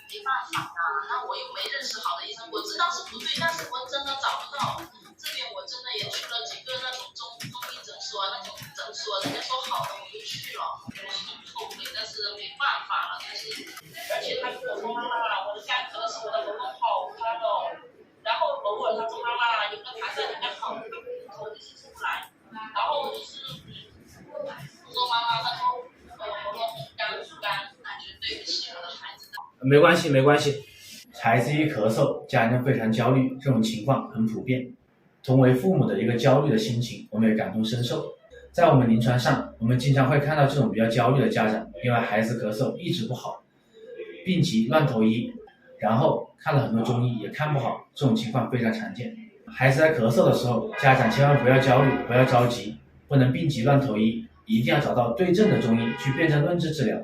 没办法呀，那我又没认识好的医生，我知道是不对，但是我真的找不到。这边我真的也去了几个那种中医诊所那种诊所，人家说好的我就去了，我是后悔，但是没办法了。但是而且他跟我说妈妈，我的干咳的时候我的喉咙好干哦，然后偶尔他说妈妈有个痰在里面好痛，我就是出不来，然后就是说妈妈他说喉咙很干很干，感觉对不起我的孩子。没关系，没关系。孩子一咳嗽，家人非常焦虑，这种情况很普遍。同为父母的一个焦虑的心情，我们也感同身受。在我们临床上，我们经常会看到这种比较焦虑的家长，因为孩子咳嗽一直不好，病急乱投医，然后看了很多中医也看不好，这种情况非常常见。孩子在咳嗽的时候，家长千万不要焦虑，不要着急，不能病急乱投医，一定要找到对症的中医去辨证论治治疗。